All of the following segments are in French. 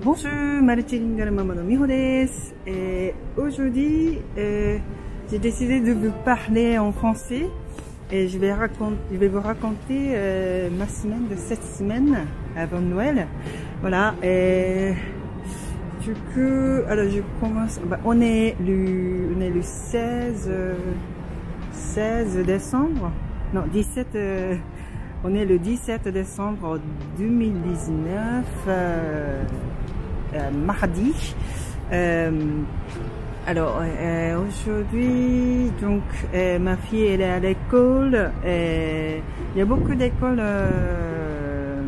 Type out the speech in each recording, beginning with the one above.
Bonjour, multilingual maman no Miho desu. Aujourd'hui, j'ai décidé de vous parler en français et je vais vous raconter ma semaine de cette semaine avant Noël. Voilà. Du coup, alors je commence. On est le 16 décembre. Non, 17. On est le 17 décembre 2019, mardi. Alors aujourd'hui, donc ma fille elle est à l'école. Il y a beaucoup d'écoles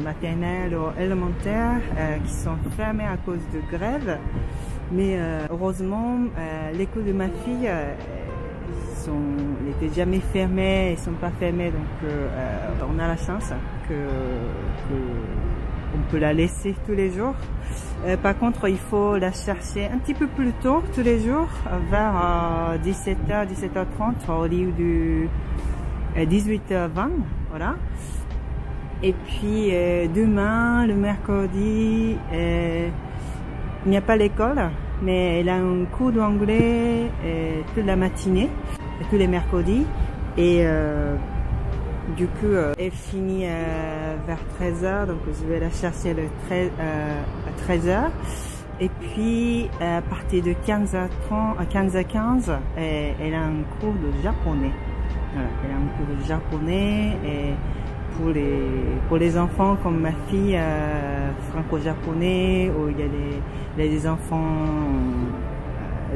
maternelles ou élémentaires qui sont fermées à cause de grève. Mais heureusement, l'école de ma fille n'était jamais fermée, ils sont pas fermés, donc on a la chance que on peut la laisser tous les jours. Par contre, il faut la chercher un petit peu plus tôt tous les jours, vers 17h, 17h30 au lieu de 18h20, voilà. Et puis demain, le mercredi, il n'y a pas l'école, mais elle a un cours d'anglais toute la matinée, tous les mercredis. Et du coup, elle finit vers 13h, donc je vais la chercher à 13h. Et puis, à partir de 15h30 à 15h15, elle a un cours de japonais. Voilà, elle a un cours de japonais et pour les enfants comme ma fille franco-japonais, où il y a des enfants,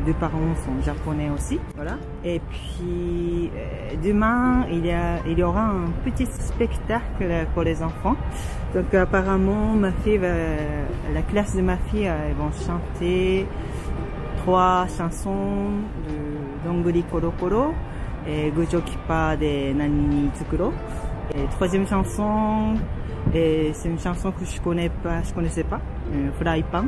deux parents sont japonais aussi, voilà. Et puis demain il y aura un petit spectacle pour les enfants. Donc apparemment la classe de ma fille, ils vont chanter 3 chansons de Donguri Koro Koro et Gojo Kippa de Nani ni Tsukuro. Et troisième chanson, c'est une chanson que je connaissais pas, Fry Pan.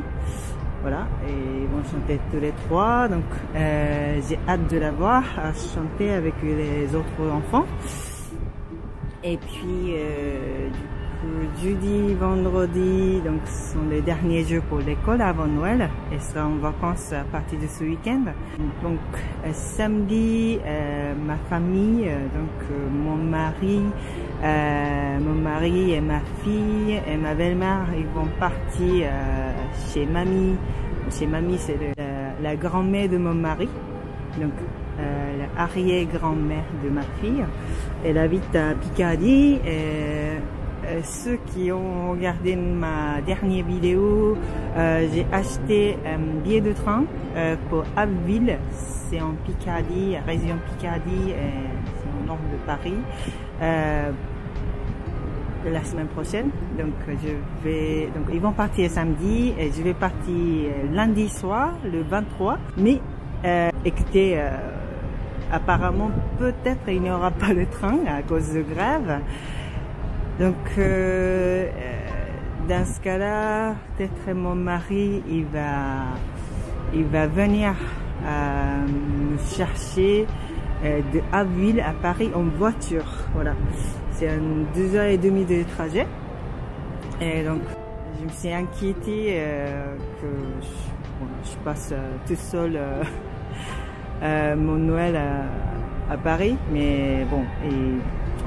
Voilà, et ils vont chanter tous les trois, donc j'ai hâte de la voir à chanter avec les autres enfants. Et puis jeudi, vendredi, donc ce sont les derniers jours pour l'école avant Noël, et sera en vacances à partir de ce week-end. Donc samedi, ma famille, donc mon mari et ma fille et ma belle-mère, ils vont partir chez mamie. Chez mamie, c'est la grand-mère de mon mari, donc l'arrière-grand-mère de ma fille. Elle habite à Picardie. Ceux qui ont regardé ma dernière vidéo, j'ai acheté un billet de train pour Abbeville, c'est en Picardie, région Picardie, c'est au nord de Paris, la semaine prochaine. Donc donc ils vont partir samedi et je vais partir lundi soir, le 23. Mais écoutez, apparemment peut-être il n'y aura pas de train à cause de grève. Donc dans ce cas-là, peut-être mon mari il va venir me chercher de Abbeville à Paris en voiture. Voilà, c'est 2h30 de trajet. Et donc je me suis inquiétée que je passe tout seul mon Noël à Paris, mais bon.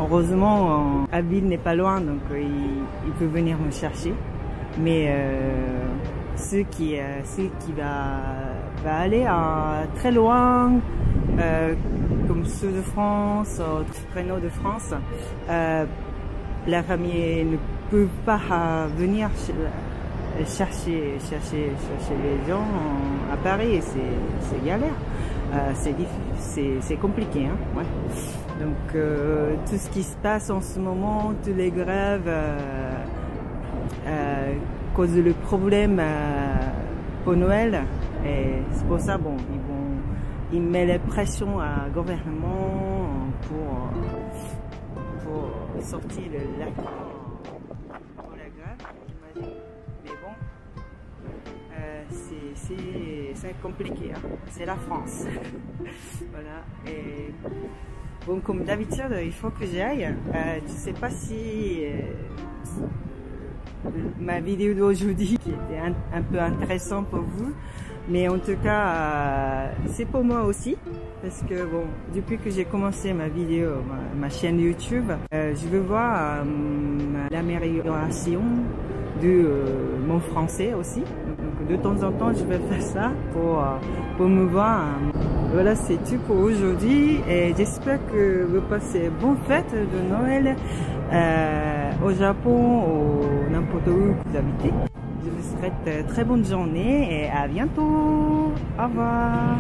Heureusement, Abbeville n'est pas loin, donc il peut venir me chercher. Mais ceux qui va aller très loin, comme ceux de France, Traîneau de France, la famille ne peut pas venir chercher les gens à Paris. C'est galère. C'est compliqué, hein, ouais. Donc tout ce qui se passe en ce moment, toutes les grèves, cause le problème pour Noël, et c'est pour ça bon ils mettent la pression à gouvernement pour sortir l'accord pour la grève, j'imagine. Mais bon, c'est compliqué, hein. C'est la France. Voilà. Et bon, comme d'habitude, il faut que j'aille. Je sais pas si ma vidéo d'aujourd'hui qui était un peu intéressante pour vous. Mais en tout cas, c'est pour moi aussi. Parce que bon, depuis que j'ai commencé ma vidéo, ma chaîne YouTube, je veux voir l'amélioration de mon français aussi. Donc de temps en temps, je vais faire ça pour me voir. Voilà, c'est tout pour aujourd'hui et j'espère que vous passez bonne fête de Noël au Japon ou n'importe où vous habitez. Je vous souhaite très bonne journée et à bientôt. Au revoir.